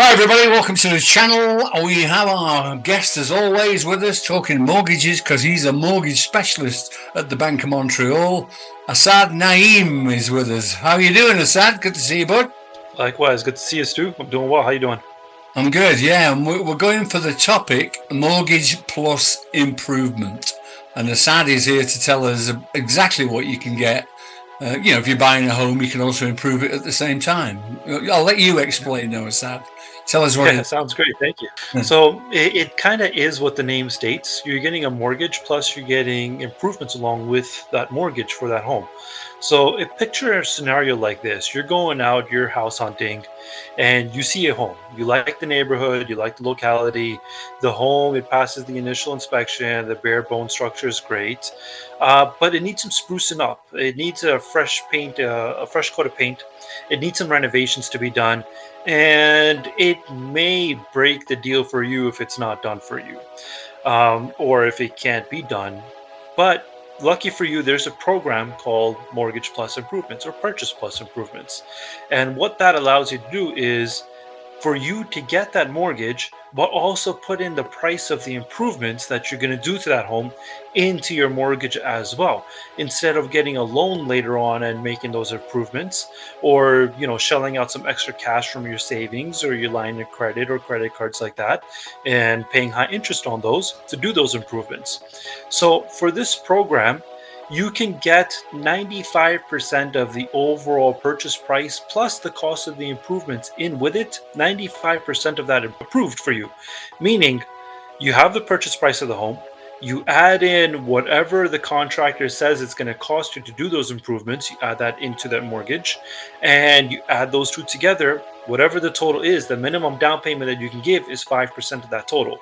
Hi, everybody. Welcome to the channel. We have our guest, as always, with us talking mortgages because he's a mortgage specialist at the Bank of Montreal. Assad Naeem is with us. How are you doing, Assad? Good to see you, bud. Likewise, good to see you, Stu. I'm doing well. How you doing? I'm good, yeah. And we're going for the topic mortgage plus improvement. And Assad is here to tell us exactly what you can get. If you're buying a home, you can also improve it at the same time. I'll let you explain, though, Assad. Tell us what Yeah, it sounds great. Thank you. is. So it kind of is what the name states. You're getting a mortgage plus you're getting improvements along with that mortgage for that home. So picture a scenario like this. You're going out, you're house hunting, and you see a home. You like the neighborhood, you like the locality, the home, it passes the initial inspection, the bare bone structure is great. But it needs some sprucing up. It needs a fresh paint, a fresh coat of paint. It needs some renovations to be done, and it may break the deal for you if it's not done for you, or if it can't be done. But lucky for you, there's a program called Mortgage Plus Improvements or Purchase Plus Improvements. And what that allows you to do is for you to get that mortgage, but also put in the price of the improvements that you're going to do to that home into your mortgage as well. Instead of getting a loan later on and making those improvements, or shelling out some extra cash from your savings or your line of credit or credit cards like that, and paying high interest on those to do those improvements. So for this program, you can get 95% of the overall purchase price plus the cost of the improvements in with it, 95% of that approved for you. Meaning, you have the purchase price of the home, you add in whatever the contractor says it's going to cost you to do those improvements, you add that into that mortgage, and you add those two together. Whatever the total is, the minimum down payment that you can give is 5% of that total,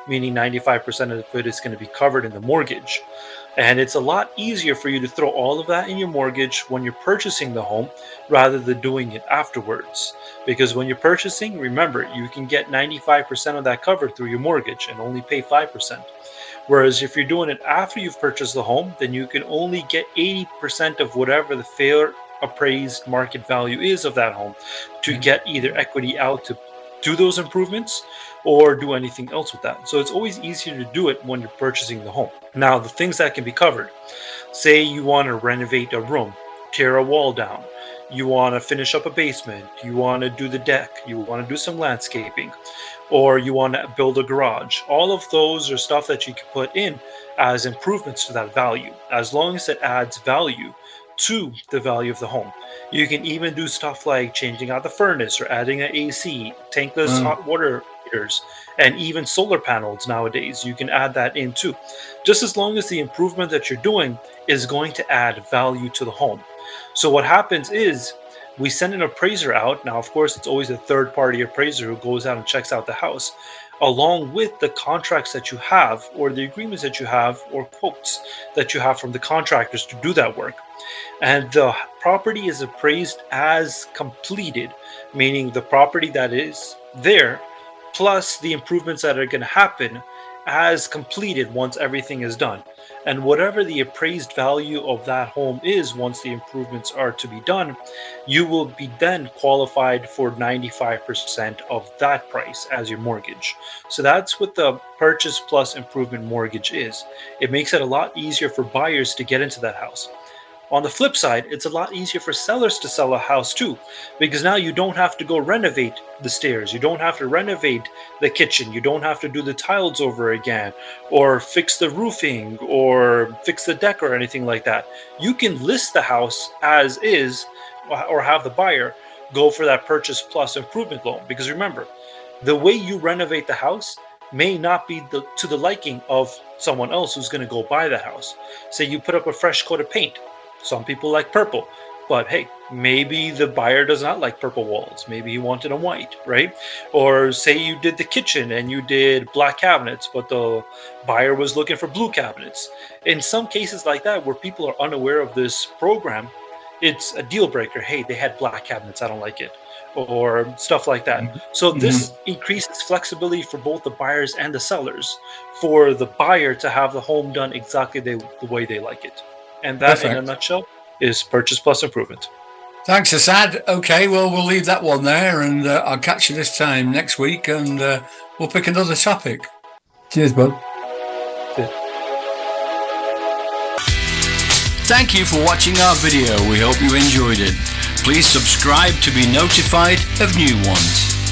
meaning 95% of it is going to be covered in the mortgage. And it's a lot easier for you to throw all of that in your mortgage when you're purchasing the home rather than doing it afterwards. Because when you're purchasing, remember, you can get 95% of that covered through your mortgage and only pay 5%. Whereas if you're doing it after you've purchased the home, then you can only get 80% of whatever the fair appraised market value is of that home to Yeah. get either equity out to do those improvements or do anything else with that. So it's always easier to do it when you're purchasing the home. Now, the things that can be covered, say you want to renovate a room, tear a wall down, you want to finish up a basement, you want to do the deck, you want to do some landscaping, or you want to build a garage. All of those are stuff that you can put in as improvements to that value, as long as it adds value to the value of the home. You can even do stuff like changing out the furnace or adding an AC, tankless Uh, hot water heaters, and even solar panels nowadays. You can add that in too. Just as long as the improvement that you're doing is going to add value to the home. So what happens is we send an appraiser out. Now, of course, it's always a third party appraiser who goes out and checks out the house, along with the contracts that you have, or the agreements that you have, or quotes that you have from the contractors to do that work. And the property is appraised as completed, meaning the property that is there, plus the improvements that are going to happen as completed once everything is done. And whatever the appraised value of that home is once the improvements are to be done, you will be then qualified for 95% of that price as your mortgage. So that's what the purchase plus improvement mortgage is. It makes it a lot easier for buyers to get into that house. On the flip side, it's a lot easier for sellers to sell a house too, because now you don't have to go renovate the stairs, you don't have to renovate the kitchen, you don't have to do the tiles over again, or fix the roofing, or fix the deck, or anything like that. You can list the house as is, or have the buyer go for that purchase plus improvement loan. Because remember, the way you renovate the house may not be to the liking of someone else who's going to go buy the house. Say you put up a fresh coat of paint. Some people like purple, but hey, maybe the buyer does not like purple walls. Maybe he wanted a white, right? Or say you did the kitchen and you did black cabinets, but the buyer was looking for blue cabinets. In some cases like that, where people are unaware of this program, it's a deal breaker. Hey, they had black cabinets, I don't like it, or stuff like that. So mhm. this increases flexibility for both the buyers and the sellers, for the buyer to have the home done exactly the way they like it. And that, in a Perfect. nutshell, is purchase plus improvement. Thanks, Asad. Okay, well, we'll leave that one there, and I'll catch you this time next week, and we'll pick another topic. Cheers, bud. Thank you for watching our video. We hope you enjoyed it. Please subscribe to be notified of new ones.